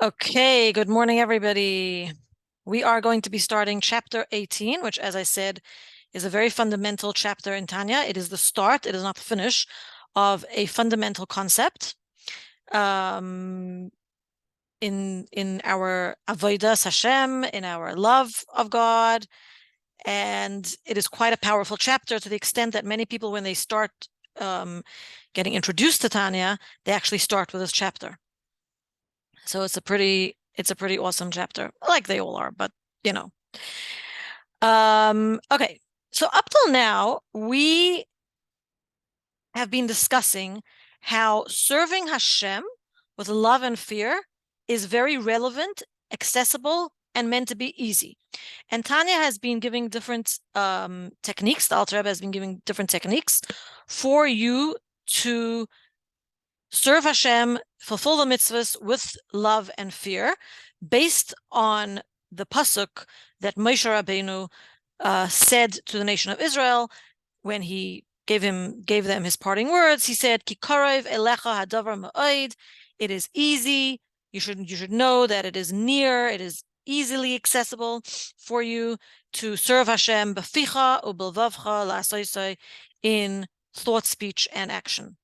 Okay, good morning, everybody. We are going to be starting chapter 18, which, as I said, is a very fundamental chapter in Tanya. It is the start, it is not the finish of a fundamental concept in our avodas Hashem, in our love of God. And it is quite a powerful chapter to the extent that many people, when they start getting introduced to Tanya, they actually start with this chapter. So it's a pretty awesome chapter, like they all are, but you know. Okay, so up till now, we have been discussing how serving Hashem with love and fear is very relevant, accessible, and meant to be easy. And Tanya has been giving different techniques, the Alter Rebbe has been giving different techniques for you to serve Hashem, fulfill the mitzvahs with love and fear, based on the pasuk that Moshe Rabbeinu said to the nation of Israel when he gave them his parting words. He said, "Ki karev elecha hadavar ma'od." It is easy. You should know that it is near. It is easily accessible for you to serve Hashem b'ficha u'belvavcha la'asoisoi, in thought, speech, and action.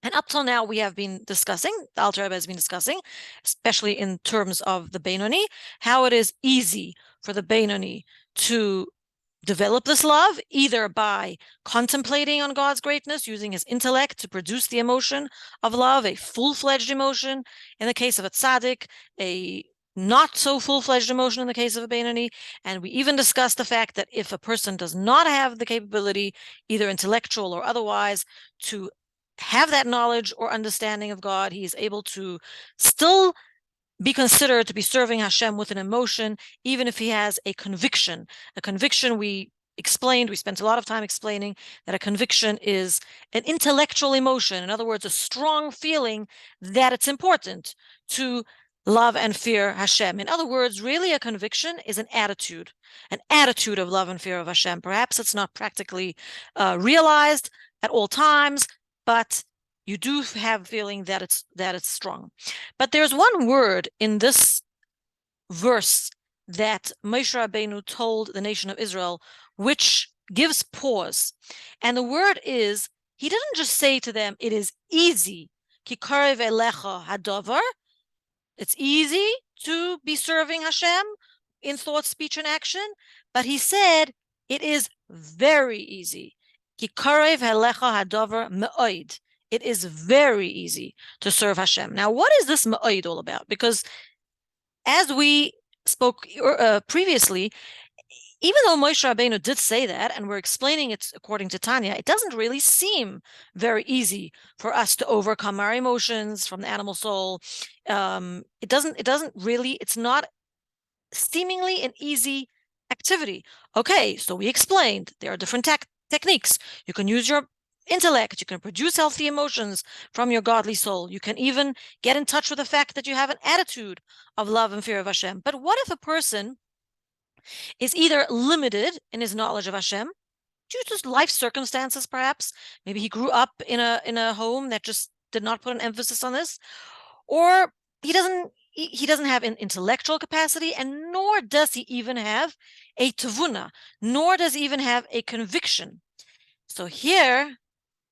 And up till now, we have been discussing, the Alter Rebbe has been discussing, especially in terms of the Beinoni, how it is easy for the Beinoni to develop this love, either by contemplating on God's greatness, using his intellect to produce the emotion of love, a full-fledged emotion in the case of a tzaddik, a not so full-fledged emotion in the case of a Beinoni. And we even discussed the fact that if a person does not have the capability, either intellectual or otherwise, to have that knowledge or understanding of God, he is able to still be considered to be serving Hashem with an emotion, even if he has a conviction. A conviction, we spent a lot of time explaining that a conviction is an intellectual emotion. In other words, a strong feeling that it's important to love and fear Hashem. In other words, really a conviction is an attitude of love and fear of Hashem. Perhaps it's not practically realized at all times, but you do have a feeling that it's strong. But there's one word in this verse that Moshe Rabbeinu told the nation of Israel, which gives pause. And the word is, he didn't just say to them, it is easy, ki karev elecha hadavar. It's easy to be serving Hashem in thought, speech, and action. But he said, it is very easy. Ki karev elecha hadavar me'od. It is very easy to serve Hashem. Now, what is this ma'od all about? Because as we spoke previously, even though Moshe Rabbeinu did say that, and we're explaining it according to Tanya, it doesn't really seem very easy for us to overcome our emotions from the animal soul. It doesn't really, it's not seemingly an easy activity. Okay, so we explained there are different techniques. You can use your intellect, you can produce healthy emotions from your godly soul. You can even get in touch with the fact that you have an attitude of love and fear of Hashem. But what if a person is either limited in his knowledge of Hashem due to life circumstances, perhaps? Maybe he grew up in a home that just did not put an emphasis on this, or he doesn't have an intellectual capacity, and nor does he even have a tavuna, nor does he even have a conviction. So here,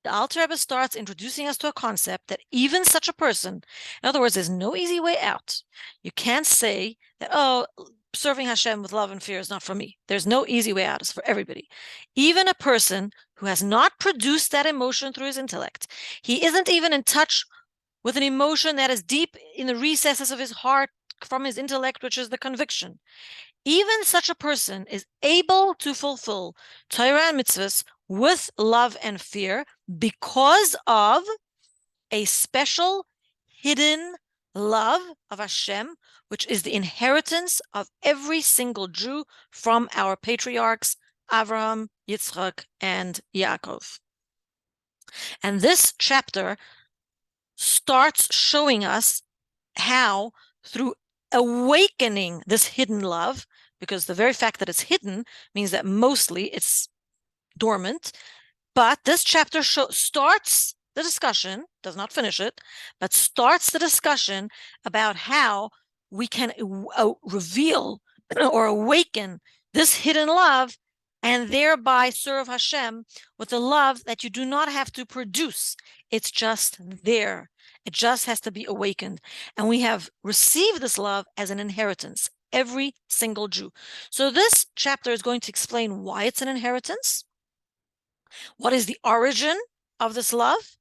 the Alter Rebbe starts introducing us to a concept that even such a person, in other words, there's no easy way out. You can't say that, oh, serving Hashem with love and fear is not for me. There's no easy way out. It's for everybody. Even a person who has not produced that emotion through his intellect, he isn't even in touch with an emotion that is deep in the recesses of his heart from his intellect, which is the conviction. Even such a person is able to fulfill Torah and mitzvahs with love and fear because of a special hidden love of Hashem, which is the inheritance of every single Jew from our patriarchs, Avraham, Yitzchak, and Yaakov. And this chapter starts showing us how, through awakening this hidden love, because the very fact that it's hidden means that mostly it's dormant, but this chapter starts the discussion, does not finish it, but starts the discussion about how we can reveal or awaken this hidden love and thereby serve Hashem with a love that you do not have to produce. It's just there. It just has to be awakened. And we have received this love as an inheritance, every single Jew. So this chapter is going to explain why it's an inheritance, what is the origin of this love,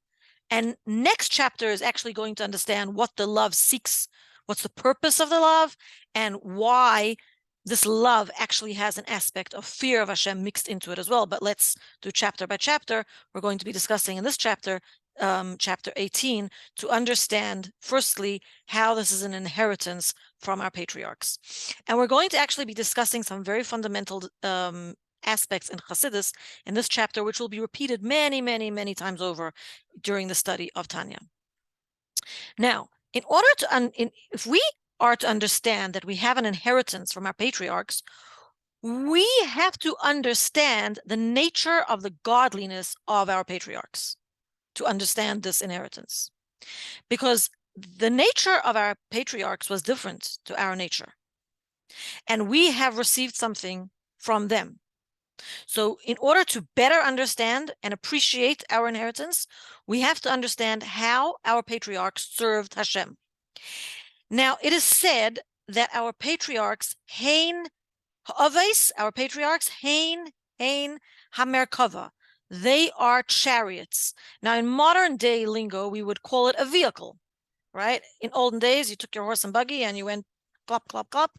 and next chapter is actually going to understand what the love seeks, what's the purpose of the love, and why this love actually has an aspect of fear of Hashem mixed into it as well. But let's do chapter by chapter. We're going to be discussing in this chapter, chapter 18, to understand, firstly, how this is an inheritance from our patriarchs. And we're going to actually be discussing some very fundamental aspects in Chassidus in this chapter, which will be repeated many, many, many times over during the study of Tanya. Now, in order to, if we are to understand that we have an inheritance from our patriarchs, we have to understand the nature of the godliness of our patriarchs to understand this inheritance. Because the nature of our patriarchs was different to our nature. And we have received something from them. So in order to better understand and appreciate our inheritance, we have to understand how our patriarchs served Hashem. Now, it is said that our patriarchs, Hein Ha'aves, our patriarchs, Hein HaMerkava, they are chariots. Now, in modern day lingo, we would call it a vehicle, right? In olden days, you took your horse and buggy and you went clop, clop, clop.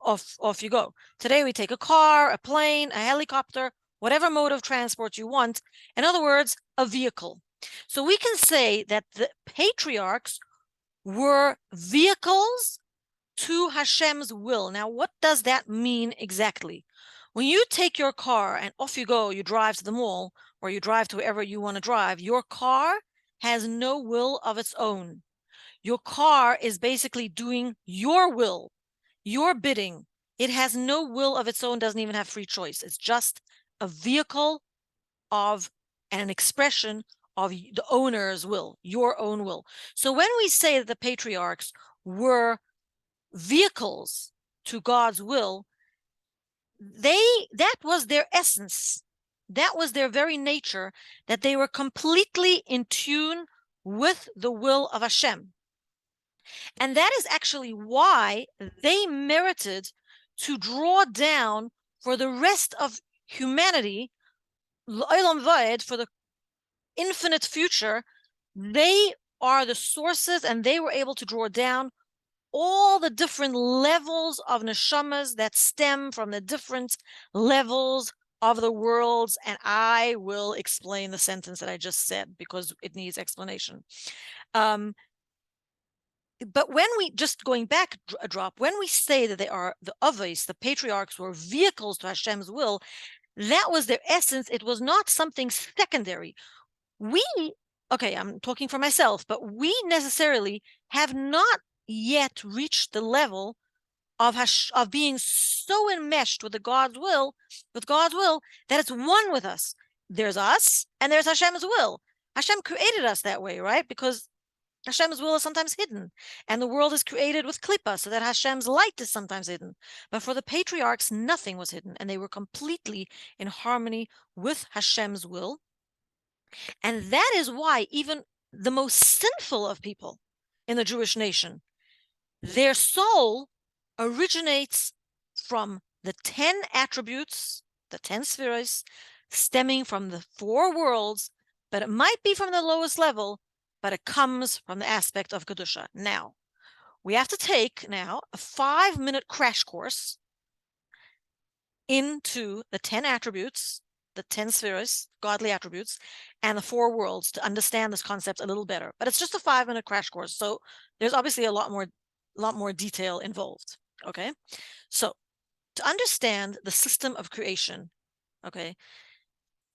Off you go. Today we take a car, a plane, a helicopter, whatever mode of transport you want. In other words, a vehicle. So we can say that the patriarchs were vehicles to Hashem's will. Now, what does that mean exactly? When you take your car and off you go, you drive to the mall or you drive to wherever you want to drive, your car has no will of its own. Your car is basically doing your will, your bidding. It has no will of its own, doesn't even have free choice. It's just a vehicle of and an expression of the owner's will, your own will. So when we say that the patriarchs were vehicles to God's will, that was their essence. That was their very nature, that they were completely in tune with the will of Hashem. And that is actually why they merited to draw down for the rest of humanity, l'olam va'ed, for the infinite future. They are the sources, and they were able to draw down all the different levels of neshamas that stem from the different levels of the worlds. And I will explain the sentence that I just said because it needs explanation. But when we, just going back a drop, when we say that they are the avos, the patriarchs were vehicles to Hashem's will, that was their essence. It was not something secondary. Okay, I'm talking for myself, but we necessarily have not yet reached the level of being so enmeshed with God's will, that it's one with us. There's us and there's Hashem's will. Hashem created us that way, right? Because Hashem's will is sometimes hidden, and the world is created with klippa, so that Hashem's light is sometimes hidden. But for the patriarchs, nothing was hidden, and they were completely in harmony with Hashem's will. And that is why even the most sinful of people in the Jewish nation, their soul originates from the 10 attributes, the 10 spheres, stemming from the 4 worlds, but it might be from the lowest level, but it comes from the aspect of Kedusha. Now, we have to take now a 5-minute crash course into the 10 attributes, the 10 spheres, godly attributes, and the 4 worlds to understand this concept a little better. But it's just a 5-minute crash course, so there's obviously a lot more detail involved. Okay, so to understand the system of creation, okay,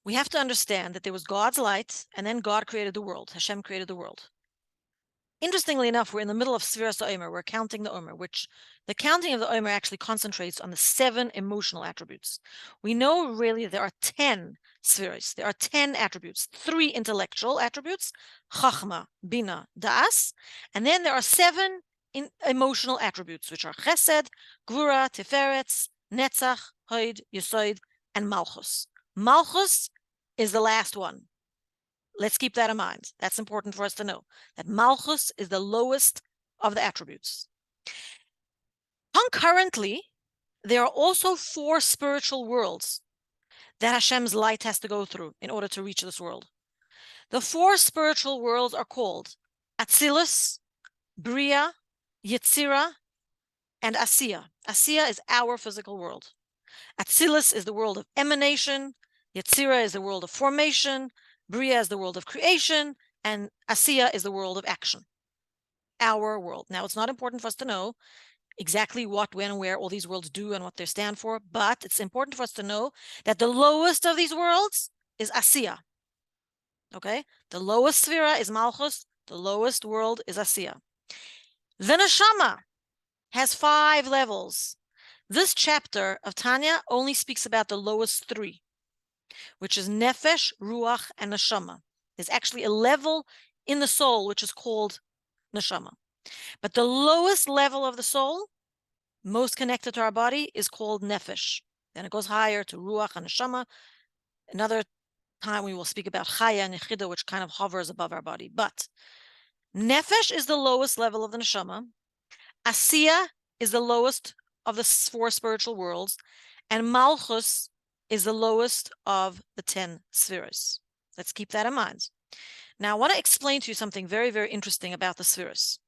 we have to understand that there was God's light, and then God created the world. Hashem created the world. Interestingly enough, we're in the middle of Sfiras Omer. We're counting the Omer, which the counting of the Omer actually concentrates on the 7 emotional attributes. We know really there are 10 spheres. There are 10 attributes, 3 intellectual attributes, Chachma, Bina, Das, and then there are 7 emotional attributes, which are Chesed, Gvura, Tiferetz, Netzach, Hod, Yesod, and Malchus. Malchus is the last one. Let's keep that in mind. That's important for us to know, that Malchus is the lowest of the attributes. Concurrently, there are also 4 spiritual worlds that Hashem's light has to go through in order to reach this world. The 4 spiritual worlds are called Atzilus, Bria, Yetzira, and Asiya. Asiya is our physical world. Atzilus is the world of emanation, Yetzira is the world of formation, Bria is the world of creation, and Asiya is the world of action. Our world. Now, it's not important for us to know exactly what, when, where all these worlds do and what they stand for, but it's important for us to know that the lowest of these worlds is Asiya. Okay? The lowest sphera is Malchus, the lowest world is Asiya. The Neshama has 5 levels. This chapter of Tanya only speaks about the lowest 3, which is Nefesh, Ruach, and Neshama. There's actually a level in the soul which is called Neshama. But the lowest level of the soul, most connected to our body, is called Nefesh. Then it goes higher to Ruach and Neshama. Another time we will speak about Chaya and Yechida, which kind of hovers above our body. But Nefesh is the lowest level of the Neshama. Asiya is the lowest of the 4 spiritual worlds. And Malchus is the lowest of the 10 spheres. Let's keep that in mind. Now, I want to explain to you something very, very interesting about the spheres.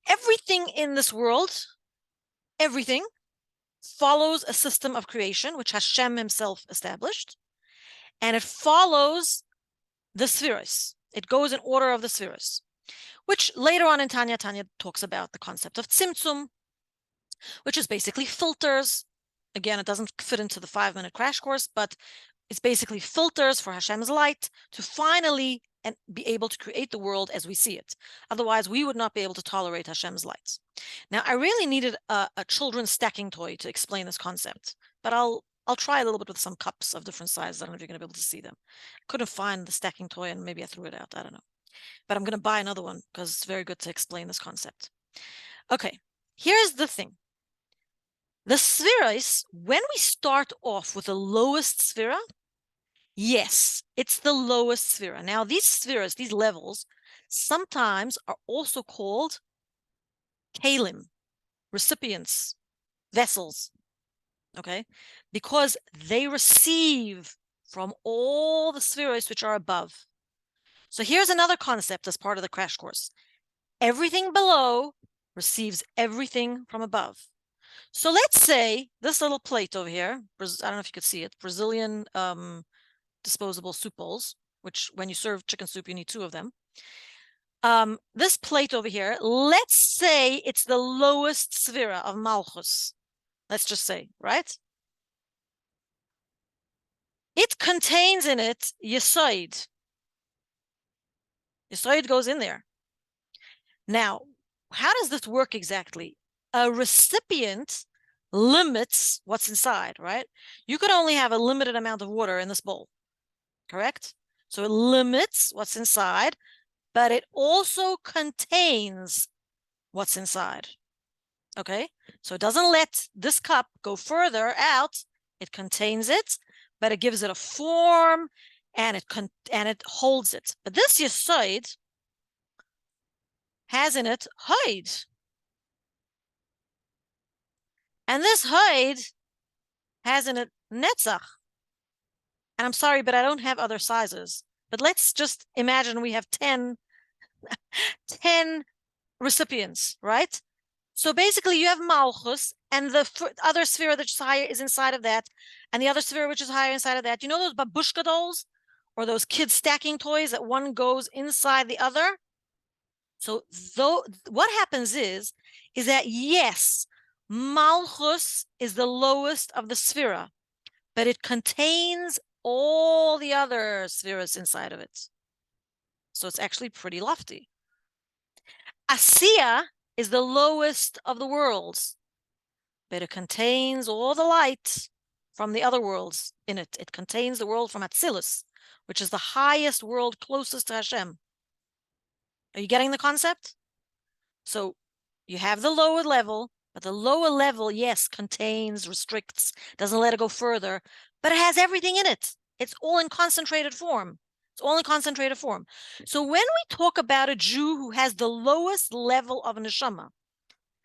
Everything in this world, everything, follows a system of creation, which Hashem himself established, and it follows the spheres. It goes in order of the spheres, which later on in Tanya talks about the concept of tzimtzum, which is basically filters. Again, it doesn't fit into the 5-minute crash course, but it's basically filters for Hashem's light to finally and be able to create the world as we see it. Otherwise, we would not be able to tolerate Hashem's lights. Now, I really needed a children's stacking toy to explain this concept, but I'll try a little bit with some cups of different sizes. I don't know if you're going to be able to see them. Couldn't find the stacking toy, and maybe I threw it out. I don't know. But I'm going to buy another one because it's very good to explain this concept. Okay, here's the thing. The spheres, when we start off with the lowest sphera, yes, it's the lowest sphera. Now, these spheres, these levels, sometimes are also called kalim, recipients, vessels, okay? Because they receive from all the spheres which are above. So here's another concept as part of the crash course. Everything below receives everything from above. So let's say this little plate over here, I don't know if you could see it, Brazilian disposable soup bowls, which when you serve chicken soup, you need 2 of them. This plate over here, let's say it's the lowest sphera of Malchus. Let's just say, right? It contains in it Yesod. Yesod goes in there. Now, how does this work exactly? A recipient limits what's inside, right? You could only have a limited amount of water in this bowl, correct? So it limits what's inside, but it also contains what's inside, okay? So it doesn't let this cup go further out. It contains it, but it gives it a form, and it holds it. But this Yesod has in it Hod. And this Hod has in it Netzach. And I'm sorry, but I don't have other sizes. But let's just imagine we have 10 recipients, right? So basically you have Malchus, and the other sphere that's higher is inside of that, and the other sphere which is higher inside of that. You know those babushka dolls? Or those kids stacking toys that one goes inside the other? So what happens is that yes, Malchus is the lowest of the sphera, but it contains all the other spheres inside of it. So it's actually pretty lofty. Asiya is the lowest of the worlds, but it contains all the light from the other worlds in it. It contains the world from Atzilus, which is the highest world closest to Hashem. Are you getting the concept? So you have the lower level, but the lower level, yes, contains, restricts, doesn't let it go further, but it has everything in it. It's all in concentrated form. It's all in concentrated form. So when we talk about a Jew who has the lowest level of neshama,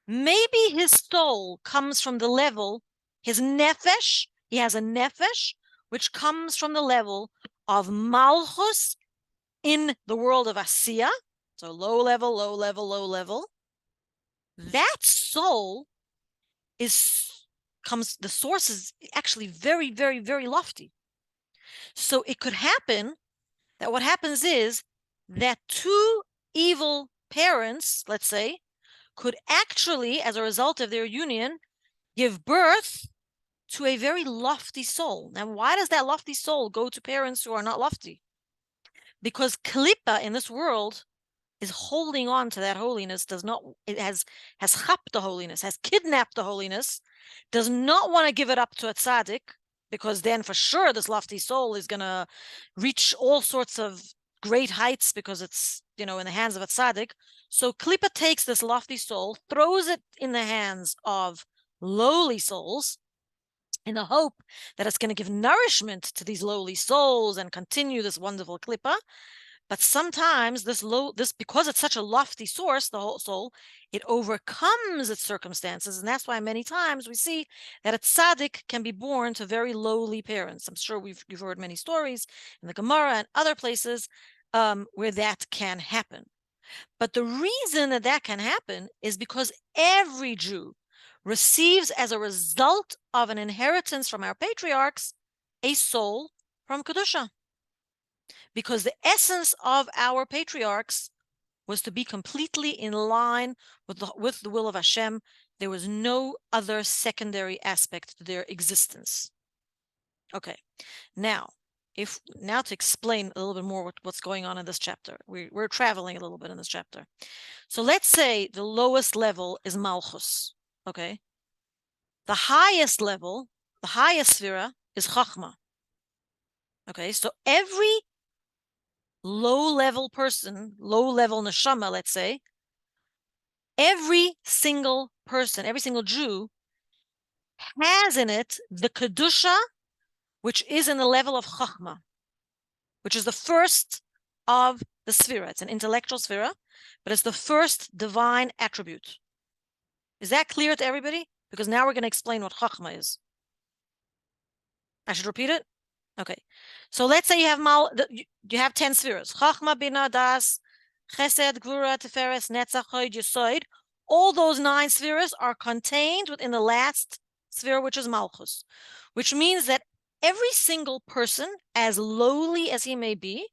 maybe his soul comes from the level, his nefesh, he has a nefesh, which comes from the level of malchus in the world of Asiya. So low level, low level, low level. That soul the source is actually very, very, very lofty. So it could happen that what happens is that two evil parents, let's say, could actually, as a result of their union, give birth to a very lofty soul. Now, why does that lofty soul go to parents who are not lofty? Because Klippa in this world is holding on to that holiness, it has chapped the holiness, has kidnapped the holiness, does not want to give it up to a tzaddik, because then for sure this lofty soul is going to reach all sorts of great heights because it's, in the hands of a tzaddik. So Klippa takes this lofty soul, throws it in the hands of lowly souls, in the hope that it's going to give nourishment to these lowly souls and continue this wonderful Klippa. But sometimes this because it's such a lofty source, the whole soul, it overcomes its circumstances, and that's why many times we see that a tzaddik can be born to very lowly parents. I'm sure you've heard many stories in the Gemara and other places where that can happen. But the reason that can happen is because every Jew receives, as a result of an inheritance from our patriarchs, a soul from Kedusha. Because the essence of our patriarchs was to be completely in line with the will of Hashem. There was no other secondary aspect to their existence. Okay, now to explain a little bit more what's going on in this chapter. We're traveling a little bit in this chapter. So let's say the lowest level is Malchus. Okay, the highest level, the highest sphera is Chachma. Okay, so every low-level person, low-level neshama, let's say, every single person, every single Jew has in it the Kedusha, which is in the level of Chachma, which is the first of the Sphira. It's an intellectual Sphira, but it's the first divine attribute. Is that clear to everybody? Because now we're going to explain what Chachma is. I should repeat it? Okay. So let's say you have 10 spheres. Chachma, Bina, Das, Chesed, Gvura, Tiferes, Netzach, Hod, Yesod. All those 9 spheres are contained within the last sphere, which is Malchus, which means that every single person, as lowly as he may be,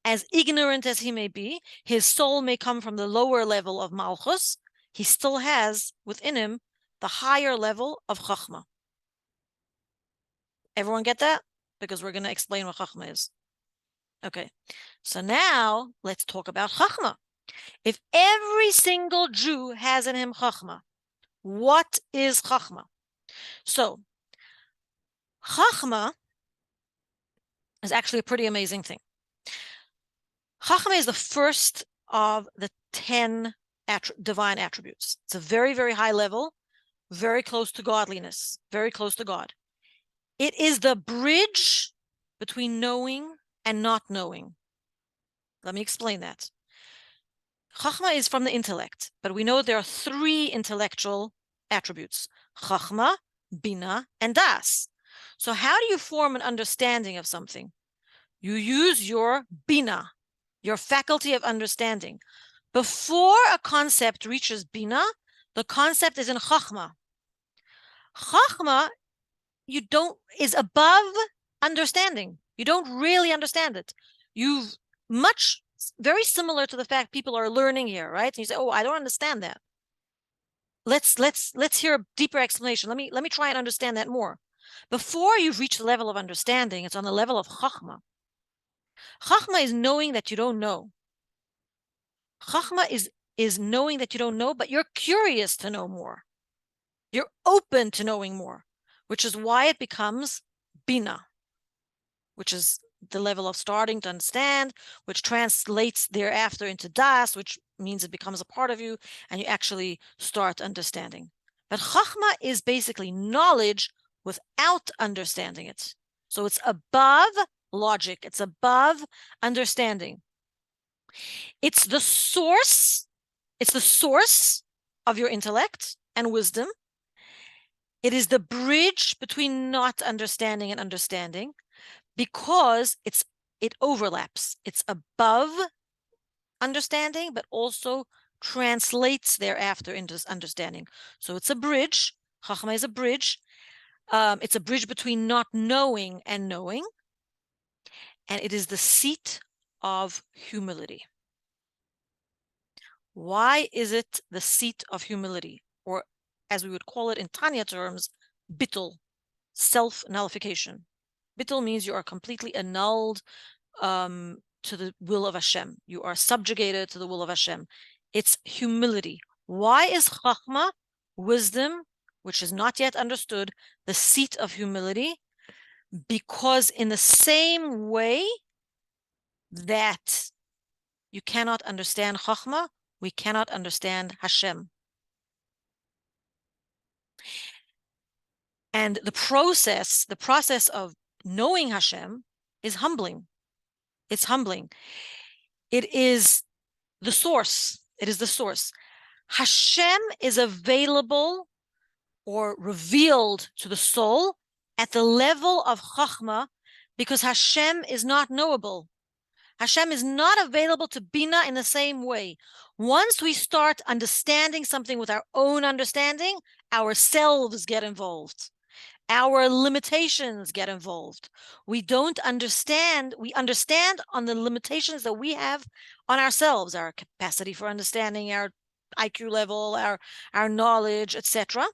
as ignorant as he may be, his soul may come from the lower level of Malchus, he still has within him the higher level of Chachma. Everyone get that? Because we're going to explain what Chachma is. Okay, so now let's talk about Chachma. If every single Jew has in him Chachma, what is Chachma? So, Chachma is actually a pretty amazing thing. Chachma is the first of the 10 divine attributes. It's a very, very high level, very close to godliness, very close to God. It is the bridge between knowing and not knowing. Let me explain that. Chachma is from the intellect, but we know there are 3 intellectual attributes: Chachma, Bina, and Das. So how do you form an understanding of something? You use your Bina, your faculty of understanding. Before a concept reaches Bina, the concept is in Chachma. Chachma is above understanding. You don't really understand it. Very similar to the fact people are learning here, right? And you say, "Oh, I don't understand that." Let's hear a deeper explanation. Let me try and understand that more. Before you've reached the level of understanding, it's on the level of Chachma. Chachma is knowing that you don't know. Chachma is is knowing that you don't know, but you're curious to know more. You're open to knowing more, which is why it becomes bina, which is the level of starting to understand, which translates thereafter into das, which means it becomes a part of you and you actually start understanding. But chachma is basically knowledge without understanding it. So it's above logic, it's above understanding. It's the source of your intellect and wisdom. It is the bridge between not understanding and understanding, because it overlaps. It's above understanding, but also translates thereafter into understanding. So it's a bridge. Chachma is a bridge. It's a bridge between not knowing and knowing. And it is the seat of humility. Why is it the seat of humility? Or as we would call it in Tanya terms, bittul, self-nullification. Bittul means you are completely annulled to the will of Hashem. You are subjugated to the will of Hashem. It's humility. Why is chachma, wisdom, which is not yet understood, the seat of humility? Because in the same way that you cannot understand chachma, we cannot understand Hashem. And the process of knowing Hashem is humbling. It's humbling. It is the source. It is the source. Hashem is available or revealed to the soul at the level of chachma, because Hashem is not knowable. Hashem is not available to Bina in the same way. Once we start understanding something with our own understanding, ourselves get involved. Our limitations get involved. We don't understand. We understand on the limitations that we have on ourselves, our capacity for understanding, our IQ level, our knowledge, etc.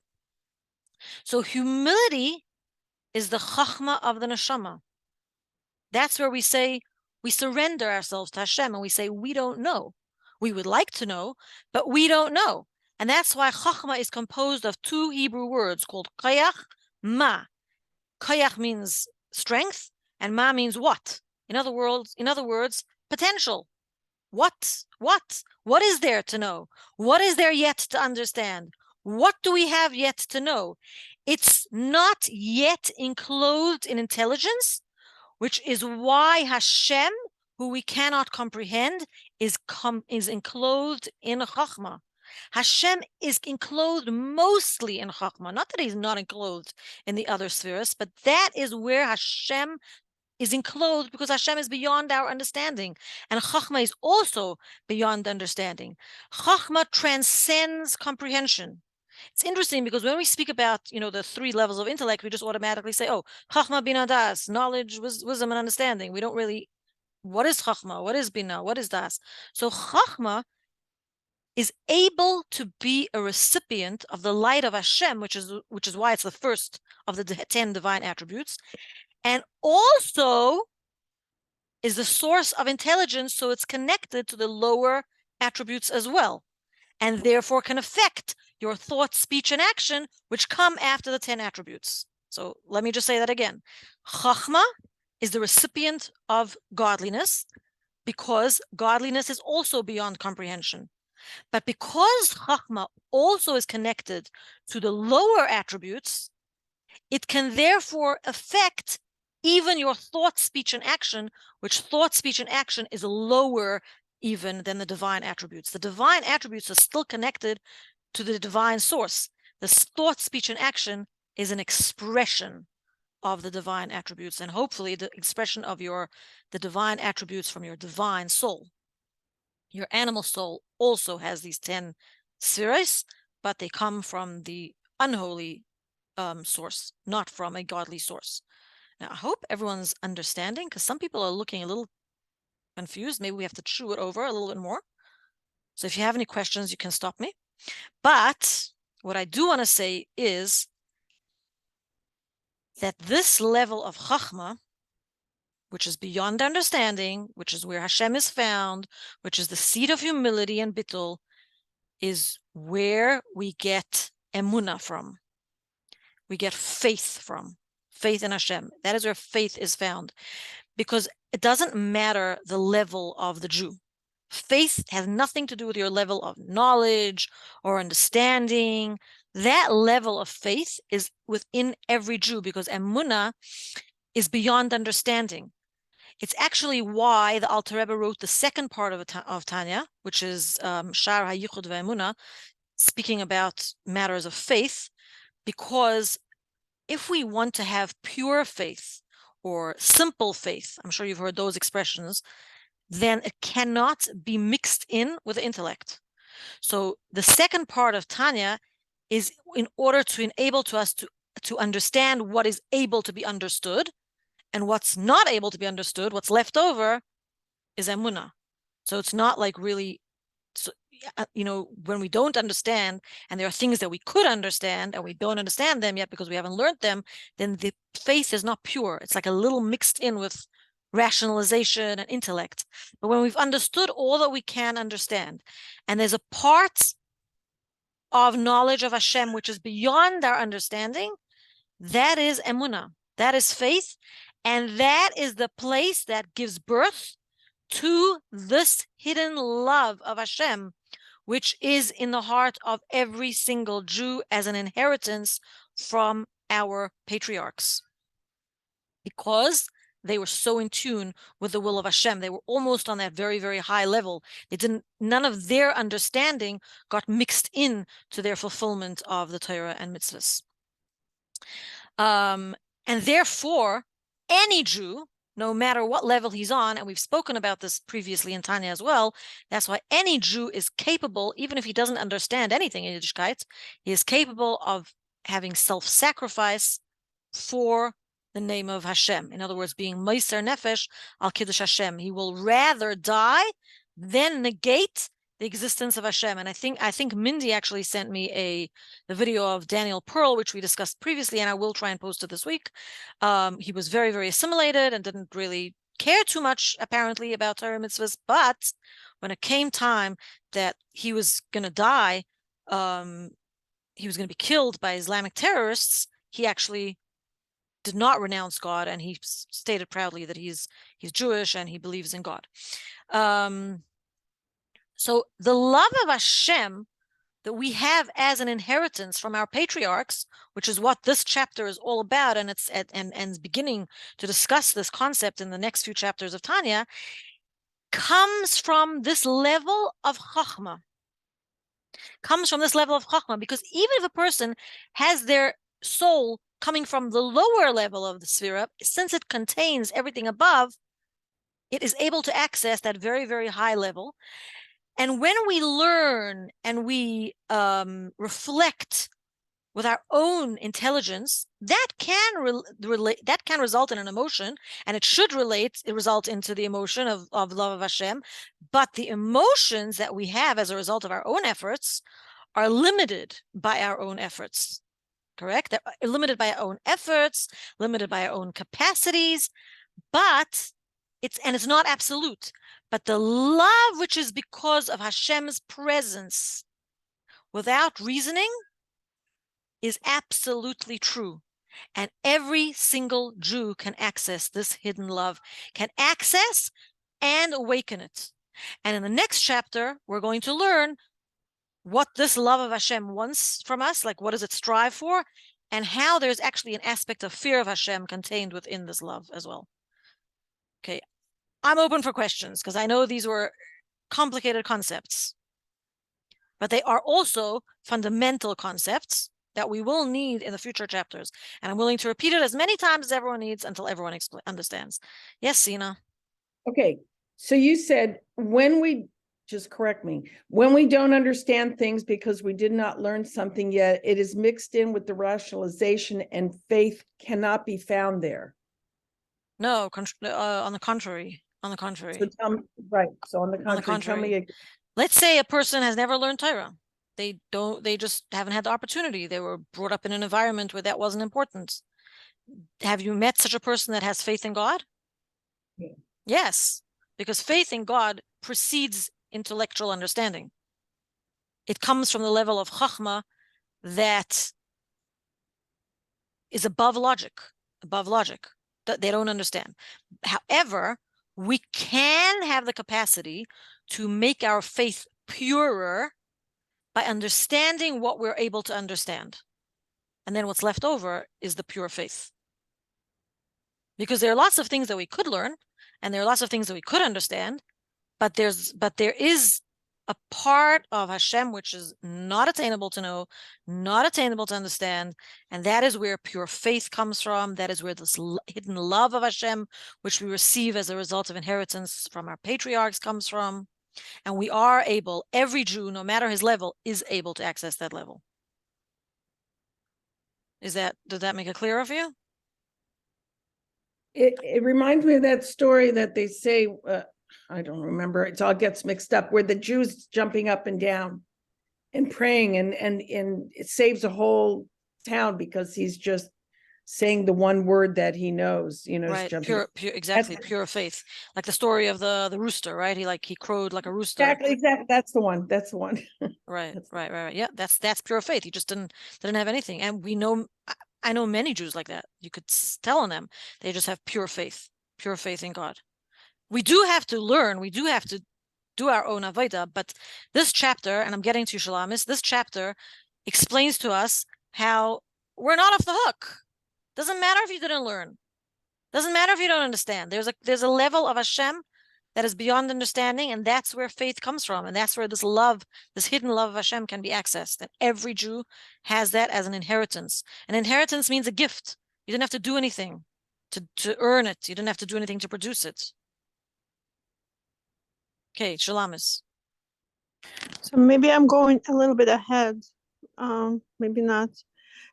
So humility is the chachma of the neshama. That's where we say we surrender ourselves to Hashem and we say we don't know. We would like to know, but we don't know. And that's why chachma is composed of two Hebrew words called koyach, ma. Koyach means strength, and ma means what? In other words, potential. What is there to know? What is there yet to understand? What do we have yet to know? It's not yet enclosed in intelligence, which is why Hashem, who we cannot comprehend, is enclosed in chachma. Hashem is enclosed mostly in chachma. Not that he's not enclosed in the other spheres, but that is where Hashem is enclosed, because Hashem is beyond our understanding. And chachma is also beyond understanding. Chachma transcends comprehension. It's interesting because when we speak about, the three levels of intellect, we just automatically say, oh, chachma, bina, das, knowledge, wisdom, and understanding. We don't really, what is chachma? What is bina? What is das? So chachma is able to be a recipient of the light of Hashem, which is why it's the first of the 10 divine attributes, and also is the source of intelligence, so it's connected to the lower attributes as well, and therefore can affect your thought, speech, and action, which come after the 10 attributes. So let me just say that again. Chachma is the recipient of godliness, because godliness is also beyond comprehension. But because chachma also is connected to the lower attributes, it can therefore affect even your thought, speech, and action, which thought, speech, and action is lower even than the divine attributes. The divine attributes are still connected to the divine source. The thought, speech, and action is an expression of the divine attributes, and hopefully the expression of the divine attributes from your divine soul. Your animal soul also has these 10 spheres, but they come from the unholy source, not from a godly source. Now, I hope everyone's understanding, because some people are looking a little confused. Maybe we have to chew it over a little bit more. So if you have any questions, you can stop me. But what I do want to say is that this level of chachma, which is beyond understanding, which is where Hashem is found, which is the seat of humility and bittul, is where we get emunah from. We get faith from. Faith in Hashem. That is where faith is found. Because it doesn't matter the level of the Jew. Faith has nothing to do with your level of knowledge or understanding. That level of faith is within every Jew, because emunah is beyond understanding. It's actually why the Alter Rebbe wrote the second part of Tanya, which is Shar HaYichud VeEmunah, speaking about matters of faith, because if we want to have pure faith or simple faith, I'm sure you've heard those expressions, then it cannot be mixed in with the intellect. So the second part of Tanya is in order to enable to us to understand what is able to be understood, and what's not able to be understood, what's left over, is emunah. So it's not like really, when we don't understand, and there are things that we could understand, and we don't understand them yet because we haven't learned them, then the faith is not pure. It's like a little mixed in with rationalization and intellect. But when we've understood all that we can understand, and there's a part of knowledge of Hashem which is beyond our understanding, that is emunah. That is faith. And that is the place that gives birth to this hidden love of Hashem, which is in the heart of every single Jew as an inheritance from our patriarchs. Because they were so in tune with the will of Hashem. They were almost on that very, very high level. None of their understanding got mixed in to their fulfillment of the Torah and mitzvahs. And therefore, any Jew, no matter what level he's on, and we've spoken about this previously in Tanya as well, that's why any Jew is capable, even if he doesn't understand anything in Yiddishkeit, he is capable of having self-sacrifice for the name of Hashem. In other words, being Meiser Nefesh al Kiddush Hashem. He will rather die than negate the existence of Hashem. And I think Mindy actually sent me the video of Daniel Pearl, which we discussed previously, and I will try and post it this week. He was very, very assimilated and didn't really care too much, apparently, about Torah mitzvahs. But when it came time that he was going to die, he was going to be killed by Islamic terrorists, he actually did not renounce God, and he stated proudly that he's Jewish and he believes in God. So the love of Hashem that we have as an inheritance from our patriarchs, which is what this chapter is all about, and it's and beginning to discuss this concept in the next few chapters of Tanya, comes from this level of chachma. Because even if a person has their soul coming from the lower level of the Sphira, since it contains everything above, it is able to access that very, very high level. And when we learn and we reflect with our own intelligence, that can result in an emotion, and it should result into the emotion of love of Hashem. But the emotions that we have as a result of our own efforts are limited by our own efforts. Correct? They're limited by our own efforts, limited by our own capacities, but it's not absolute. But the love which is because of Hashem's presence without reasoning is absolutely true. And every single Jew can access this hidden love, can access and awaken it. And in the next chapter, we're going to learn what this love of Hashem wants from us, like what does it strive for, and how there's actually an aspect of fear of Hashem contained within this love as well. Okay, I'm open for questions because I know these were complicated concepts, but they are also fundamental concepts that we will need in the future chapters. And I'm willing to repeat it as many times as everyone needs until everyone understands. Yes, Sina. Okay, so you said just correct me, when we don't understand things because we did not learn something yet, it is mixed in with the rationalization and faith cannot be found there. No, on the contrary. On the contrary. So tell me, right. So on the contrary, tell me. Let's say a person has never learned Torah. They just haven't had the opportunity. They were brought up in an environment where that wasn't important. Have you met such a person that has faith in God? Yeah. Yes, because faith in God precedes intellectual understanding. It comes from the level of chachma that is above logic, that they don't understand. However, we can have the capacity to make our faith purer by understanding what we're able to understand. And then what's left over is the pure faith. Because there are lots of things that we could learn, and there are lots of things that we could understand, but there is a part of Hashem which is not attainable to know, not attainable to understand, and that is where pure faith comes from. That is where this hidden love of Hashem, which we receive as a result of inheritance from our patriarchs, comes from. And we are able, every Jew, no matter his level, is able to access that level. Did that make it clearer for you? It reminds me of that story that they say, I don't remember, it all gets mixed up, where the Jews jumping up and down and praying, and it saves a whole town because he's just saying the one word that he knows, Right, jumping. exactly, pure faith. Like the story of the rooster, right? He crowed like a rooster. Exactly. That's the one. Right. Yeah, that's pure faith. He just didn't have anything. And we know, I know many Jews like that. You could tell on them. They just have pure faith in God. We do have to learn. We do have to do our own avodah. But this chapter, and I'm getting to Shalamis, this chapter explains to us how we're not off the hook. Doesn't matter if you didn't learn. Doesn't matter if you don't understand. There's a level of Hashem that is beyond understanding, and that's where faith comes from, and that's where this love, this hidden love of Hashem, can be accessed. And every Jew has that as an inheritance. An inheritance means a gift. You didn't have to do anything to earn it. You didn't have to do anything to produce it. Okay, Shalamis. So maybe I'm going a little bit ahead, maybe not,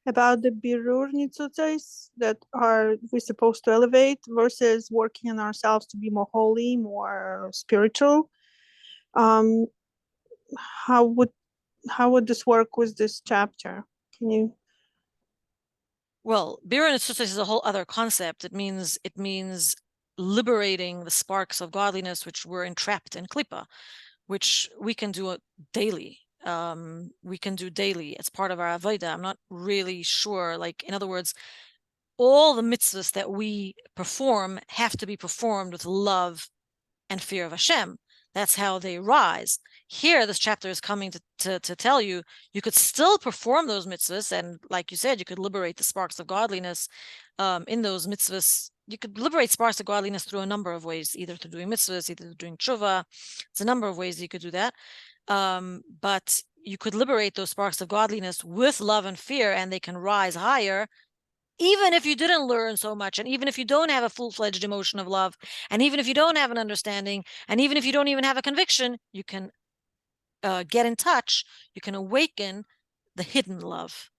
about the birur nitzutzos that are we supposed to elevate versus working on ourselves to be more holy, more spiritual. How would this work with this chapter? Can you? Well, birur nitzutzos is a whole other concept. It means liberating the sparks of godliness which were entrapped in klipa, which we can do daily. We can do daily. It's part of our avodah. I'm not really sure. Like, in other words, all the mitzvahs that we perform have to be performed with love and fear of Hashem. That's how they rise. Here, this chapter is coming to tell you could still perform those mitzvahs, and like you said, you could liberate the sparks of godliness in those mitzvahs. You could liberate sparks of godliness through a number of ways, either through doing mitzvahs, either through doing tshuva. It's a number of ways you could do that. But you could liberate those sparks of godliness with love and fear, and they can rise higher, even if you didn't learn so much, and even if you don't have a full-fledged emotion of love, and even if you don't have an understanding, and even if you don't even have a conviction, you can get in touch, you can awaken the hidden love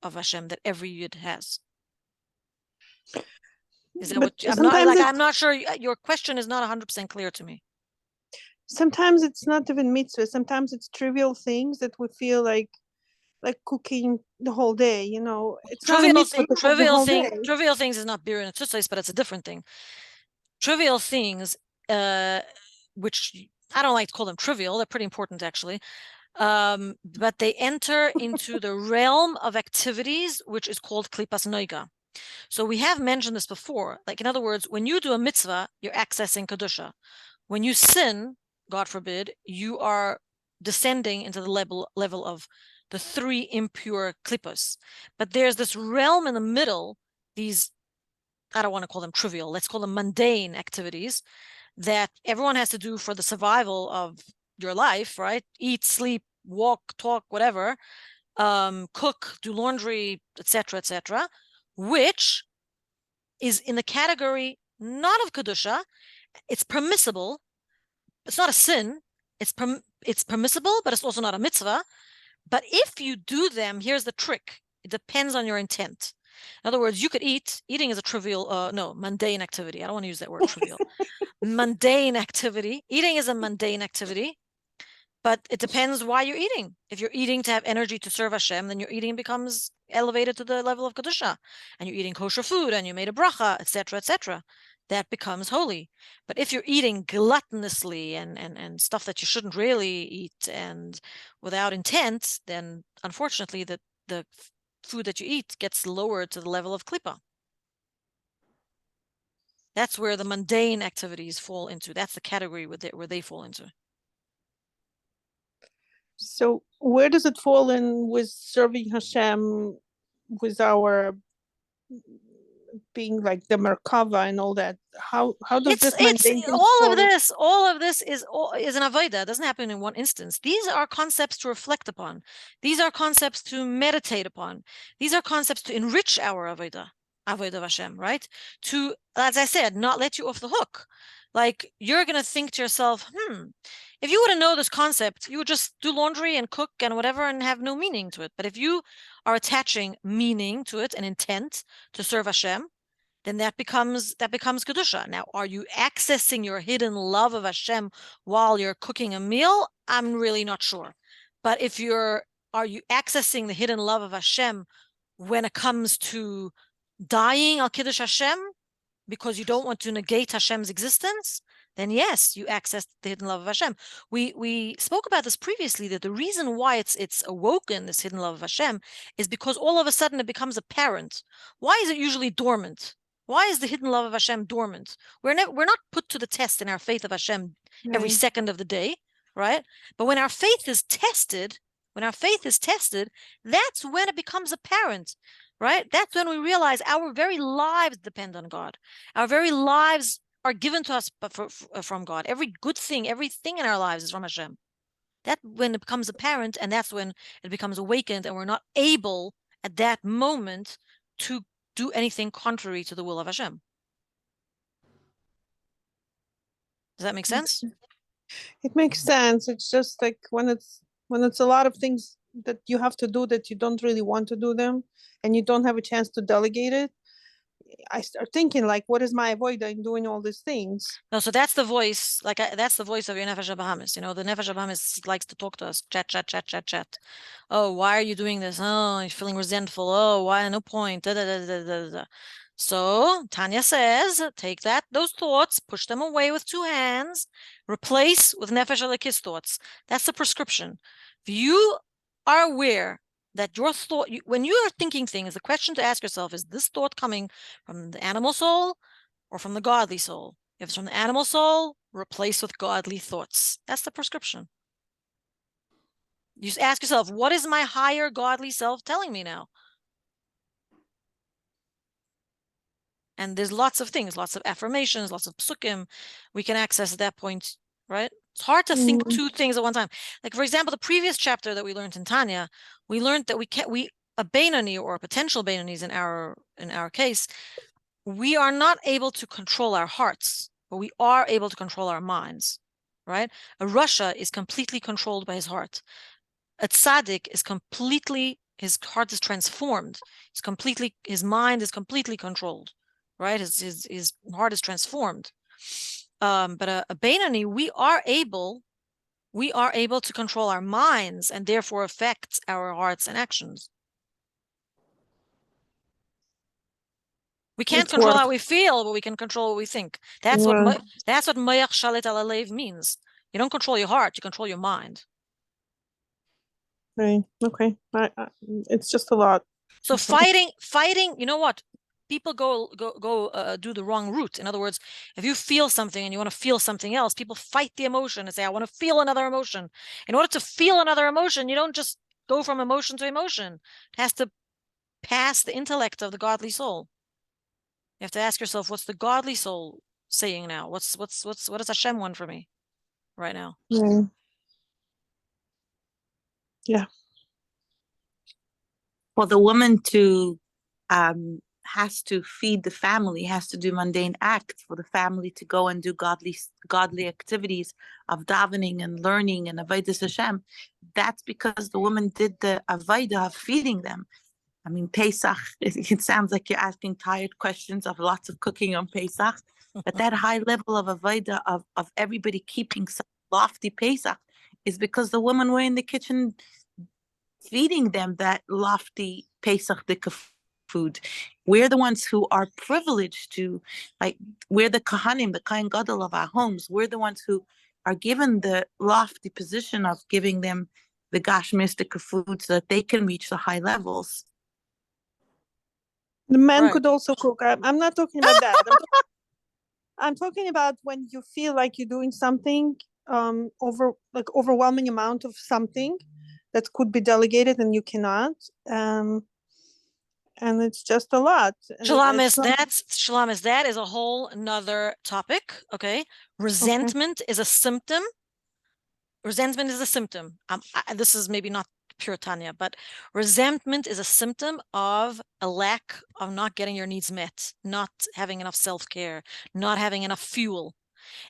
of Hashem that every Yid has. Is that what I'm not sure your question is not 100% clear to me. Sometimes it's not even mitzvah. Sometimes it's trivial things that we feel like cooking the whole day. It's not a mitzvah to cook the whole day. Trivial things is not birur nitzutzos, but it's a different thing. Trivial things, which I don't like to call them trivial, they're pretty important actually. But they enter into the realm of activities which is called klipas noiga. So we have mentioned this before. Like, in other words, when you do a mitzvah, you're accessing kedusha. When you sin, God forbid, you are descending into the level of the three impure klippos. But there's this realm in the middle, these, I don't want to call them trivial, let's call them mundane activities that everyone has to do for the survival of your life, right? Eat, sleep, walk, talk, whatever, cook, do laundry, etc., which is in the category not of kedusha. It's permissible. It's not a sin. It's permissible, but it's also not a mitzvah. But if you do them, here's the trick. It depends on your intent. In other words, you could eat. Eating is a trivial, mundane activity. I don't want to use that word trivial. Mundane activity. Eating is a mundane activity, but it depends why you're eating. If you're eating to have energy to serve Hashem, then your eating becomes elevated to the level of kedusha, and you're eating kosher food, and you made a bracha, etc., etc. that becomes holy. But if you're eating gluttonously and stuff that you shouldn't really eat and without intent, then unfortunately the food that you eat gets lowered to the level of klipa. That's where the mundane activities fall into. That's the category where they fall into. So where does it fall in with serving Hashem, with our being like the Merkava and all that? How does It's this mundane things all fall? of this is an avodah. It doesn't happen in one instance. These are concepts to reflect upon. These are concepts to meditate upon. These are concepts to enrich our avodah of Hashem, right? To, as I said, not let you off the hook. Like you're gonna think to yourself, if you wouldn't know this concept, you would just do laundry and cook and whatever and have no meaning to it. But if you are attaching meaning to it and intent to serve Hashem, then that becomes kedusha. Now, are you accessing your hidden love of Hashem while you're cooking a meal? I'm really not sure. But are you accessing the hidden love of Hashem when it comes to dying al kiddush Hashem because you don't want to negate Hashem's existence? Then yes, you access the hidden love of Hashem. We spoke about this previously, that the reason why it's awoken, this hidden love of Hashem, is because all of a sudden it becomes apparent. Why is it usually dormant? Why is the hidden love of Hashem dormant? We're not put to the test in our faith of Hashem every second of the day, right? But when our faith is tested, that's when it becomes apparent, right? That's when we realize our very lives depend on God. Our very lives are given to us from God. Every good thing, everything in our lives is from Hashem. That's when it becomes apparent, and that's when it becomes awakened, and we're not able at that moment to do anything contrary to the will of Hashem. Does that make sense? It makes sense. It's just like when it's a lot of things that you have to do that you don't really want to do them, and you don't have a chance to delegate it. I start thinking like, what is my avoida in doing all these things? No, so that's the voice. That's the voice of your nefesh habahamis. The nefesh habahamis likes to talk to us. Chat. Oh, why are you doing this? Oh, you're feeling resentful. Oh, why? No point. Da, da, da, da, da, da. So Tanya says, take those thoughts, push them away with 2 hands, replace with nefesh elokis thoughts. That's the prescription. If you are aware that your thought, when you are thinking things, the question to ask yourself is: this thought coming from the animal soul or from the godly soul? If it's from the animal soul, replace with godly thoughts. That's the prescription. You just ask yourself, what is my higher godly self telling me now? And there's lots of things, lots of affirmations, lots of psukim we can access at that point, right? It's hard to think 2 things at one time. Like, for example, the previous chapter that we learned in Tanya, we learned that a Beinoni, or potential Beinonis in our case, we are not able to control our hearts, but we are able to control our minds, right? A Rasha is completely controlled by his heart. A tzaddik is his heart is transformed. His mind is completely controlled, right? His heart is transformed. But a Beinoni, we are able to control our minds and therefore affect our hearts and actions. We can't control how we feel, but we can control what we think. That's what moyach shalit al halev means. You don't control your heart; you control your mind. Right. Okay. It's just a lot. So fighting. You know what? People go do the wrong route. In other words, if you feel something and you want to feel something else, people fight the emotion and say, "I want to feel another emotion." In order to feel another emotion, you don't just go from emotion to emotion. It has to pass the intellect of the godly soul. You have to ask yourself, what's the godly soul saying now? What does Hashem want for me right now? Yeah. For the woman to has to feed the family, has to do mundane acts for the family to go and do godly activities of davening and learning and avodas Hashem. That's because the woman did the avodah of feeding them. I mean, Pesach, it sounds like you're asking tired questions of lots of cooking on Pesach, but that high level of avodah of everybody keeping some lofty Pesach is because the women were in the kitchen feeding them that lofty Pesach food. We're the ones who are privileged to, like, we're the Kohanim, the Kohen Gadol of our homes. We're the ones who are given the lofty position of giving them the gashmistic food so that they can reach the high levels. The man Right. could also cook. I'm not talking about that. I'm talking about when you feel like you're doing something overwhelming amount of something that could be delegated and you cannot. And it's just a lot. And Shalamis, that is a whole nother topic. Okay. Resentment is a symptom. Resentment is a symptom. This is maybe not pure Tanya, but resentment is a symptom of a lack of not getting your needs met, not having enough self-care, not having enough fuel.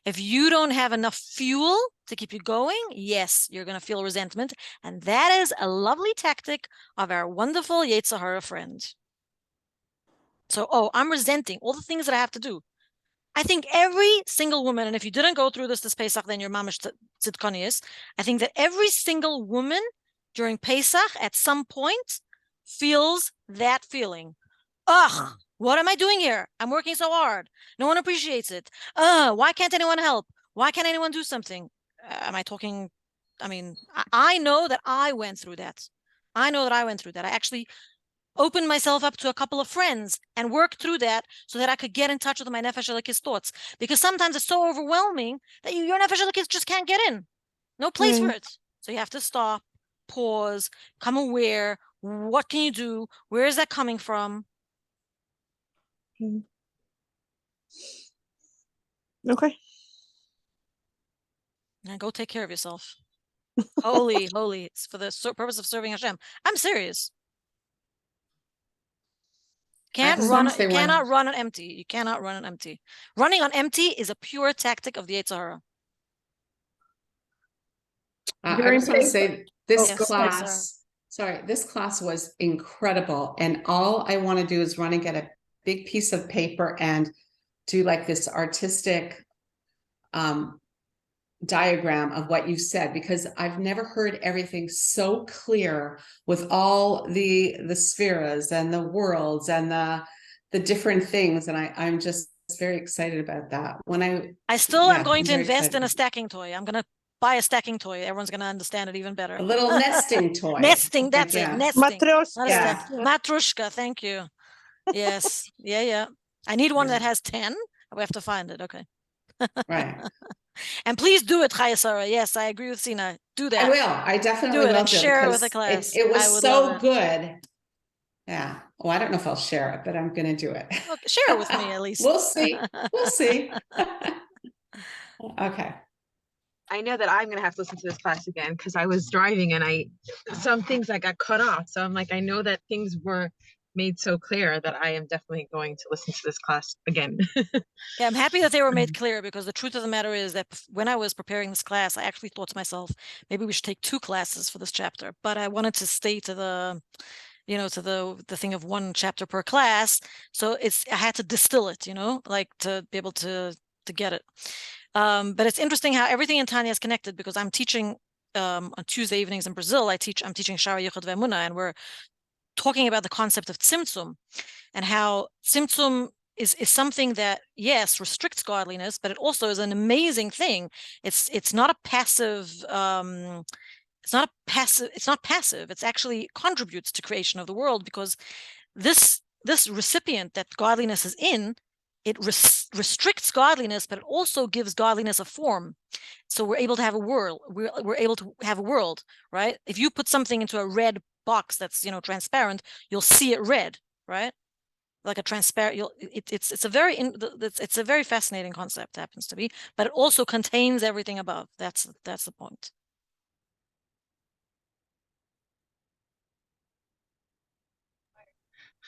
If you don't have enough fuel to keep you going, yes, you're going to feel resentment. And that is a lovely tactic of our wonderful Yetzer Hara friend. So, I'm resenting all the things that I have to do. I think every single woman, and if you didn't go through this Pesach, then your mamish tzidkonius, I think that every single woman during Pesach at some point feels that feeling. Ugh, what am I doing here? I'm working so hard. No one appreciates it. Why can't anyone help? Why can't anyone do something? Am I talking? I mean, I know that I went through that. I actually opened myself up to a couple of friends and worked through that so that I could get in touch with my Nefesh Elokis thoughts. Because sometimes it's so overwhelming that your Nefesh Elokis just can't get in. No place for it. So you have to stop, pause, come aware. What can you do? Where is that coming from? Okay. And go take care of yourself. Holy. It's for the purpose of serving Hashem. I'm serious. Cannot run on empty. You cannot run on empty. Running on empty is a pure tactic of the Yetzer Hara. I just want to say this this class was incredible. And all I want to do is run and get a big piece of paper and do like this artistic diagram of what you said, because I've never heard everything so clear with all the spheres and the worlds and the different things. And I'm just very excited about that. I still am going to invest in a stacking toy. I'm going to buy a stacking toy. Everyone's going to understand it even better. A little nesting toy. Nesting, that's it. Nesting. Matryoshka. Matrushka, thank you. Yes. Yeah. I need one that has 10. We have to find it. Okay. Right. And please do it, Chaya Sarah. Yes, I agree with Sina. Do that. I will. I definitely will. And share it with the class. It was so good. Yeah. Oh, I don't know if I'll share it, but I'm going to do it. Well, share it with me at least. We'll see. Okay. I know that I'm going to have to listen to this class again because I was driving and some things I got cut off. So I'm like, I know that things were made so clear that I am definitely going to listen to this class again. Yeah, I'm happy that they were made clear, because the truth of the matter is that when I was preparing this class, I actually thought to myself, maybe we should take 2 classes for this chapter, but I wanted to stay to the thing of 1 chapter per class. So I had to distill it, like to be able to get it. But it's interesting how everything in Tanya is connected, because I'm teaching on Tuesday evenings in Brazil. I'm teaching Shara Yichud Ve'emunah, and we're talking about the concept of tzimtzum and how tzimtzum is something that, yes, restricts godliness, but it also is an amazing thing. It's not a passive. It's not passive. It actually contributes to creation of the world, because this recipient that godliness is in, it restricts godliness, but it also gives godliness a form. So we're able to have a world. We're able to have a world, right? If you put something into a red box that's transparent, you'll see it red, right? Like a transparent. It's a very fascinating concept, happens to be, but it also contains everything above. That's the point.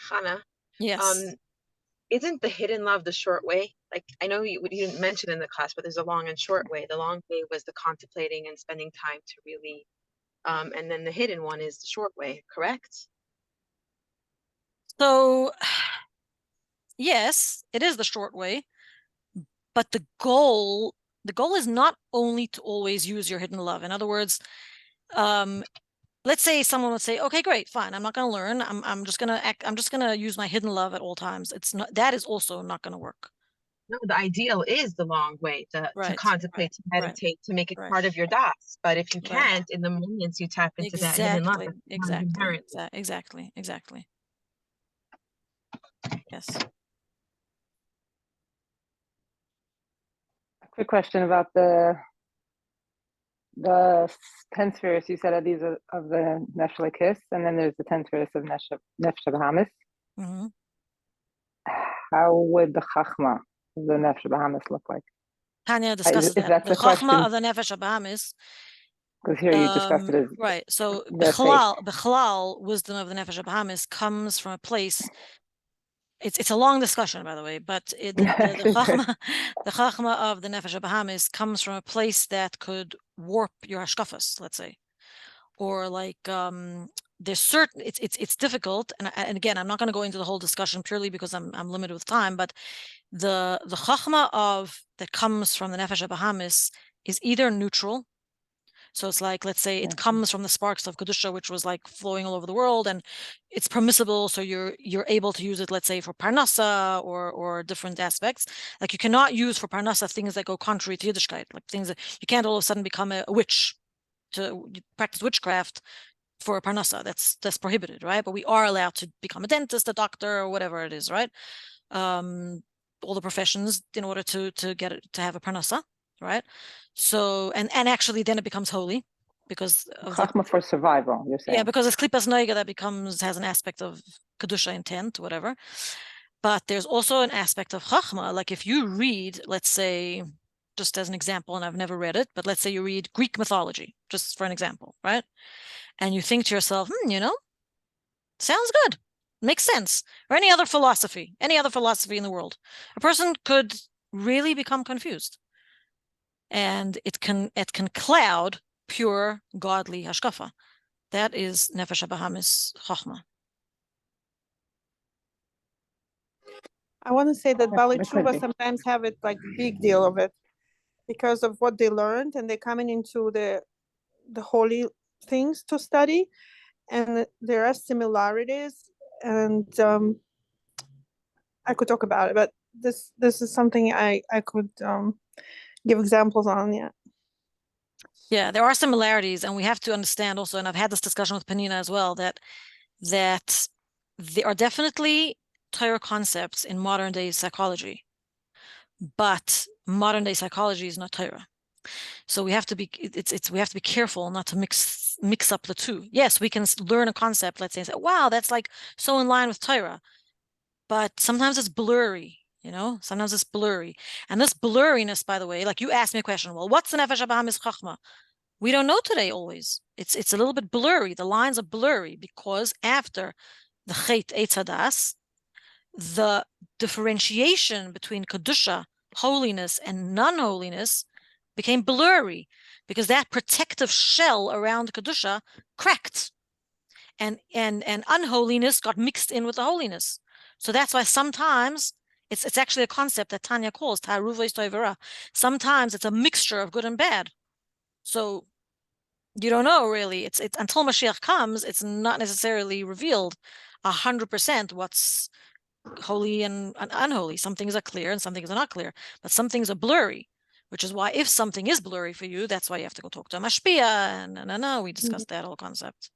Hannah. Yes. Isn't the hidden love the short way? Like, I know you didn't mention in the class, but there's a long and short way. The long way was the contemplating and spending time to really, and then the hidden one is the short way, correct? So, yes, it is the short way, but the goal is not only to always use your hidden love. In other words, let's say someone would say, okay, great, fine. I'm not going to learn. I'm just going to act. I'm just going to use my hidden love at all times. It's not, that is also not going to work. No, the ideal is the long way to Right, contemplate, to right, meditate, to make it right, part of your das. But if you right. can't, in the moments you tap into that hidden love, Exactly, that's exactly, inherently. exactly, exactly. Yes. A quick question about the 10 spheres. You said are these of the Nefesh Kiss, and then there's the 10 spheres of Nefesh Bahamis. Mm-hmm. How would the Chachma of the Nefesh Bahamis look like? Tanya discusses Is that. that The the Chachma question? of the Nefesh Bahamis. Because here you discussed it as Right. So the faith. Bechlal, wisdom of the Nefesh Bahamis comes from a place. It's a long discussion, by the way, but the Chachma, the Chachma of the Nefesh Bahamis comes from a place that could warp your hashkafas, let's say, or like there's certain. It's difficult, and again, I'm not going to go into the whole discussion purely because I'm limited with time, but the chachma of that comes from the nefesh Bahamis is either neutral, so it's like, let's say it comes from the sparks of kedusha, which was like flowing all over the world, and it's permissible, so you're able to use it, let's say, for parnasa or different aspects. Like you cannot use for parnasa things that go contrary to Yiddishkeit, like things that you can't all of a sudden become a witch to practice witchcraft for a parnasa. That's prohibited, right? But we are allowed to become a dentist, a doctor, or whatever it is, right? All the professions in order to get it to have a parnasa, right? So and actually then it becomes holy because of the Chachma for survival, you're saying. yeah, because it's klipas noiga that has an aspect of kedusha intent, whatever. But there's also an aspect of chachma. Like if you read, let's say, just as an example, and I've never read it, but let's say you read Greek mythology, just for an example, right? And you think to yourself, sounds good, makes sense. Or any other philosophy in the world, a person could really become confused, and it can cloud pure godly hashkafa. That is nefesh Bahamis chachma. I want to say that Bali It could Tshuva be. sometimes have it like big deal of it because of what they learned, and they're coming into the holy things to study, and there are similarities, and I could talk about it, but this is something I could give examples on. Yeah, there are similarities, and we have to understand also, and I've had this discussion with Penina as well, that there are definitely Torah concepts in modern day psychology, but modern day psychology is not Torah. So we have to be we have to be careful not to mix up the two. Yes, we can learn a concept, let's say, and say, wow, that's like so in line with Torah, but sometimes it's blurry. Sometimes it's blurry, and this blurriness, by the way, like you asked me a question. Well, what's the nefesh Bahamis chachma? We don't know today. Always, it's a little bit blurry. The lines are blurry because after the Chet Eitz Hadas, the differentiation between kedusha, holiness, and non-holiness became blurry because that protective shell around kedusha cracked, and unholiness got mixed in with the holiness. So that's why sometimes it's actually a concept that Tanya calls ta'aruvos toivera. Sometimes it's a mixture of good and bad. So you don't know really. It's until Mashiach comes, it's not necessarily revealed 100% what's holy and unholy. Some things are clear and some things are not clear, but some things are blurry, which is why if something is blurry for you, that's why you have to go talk to a mashpia. And no, we discussed that whole concept.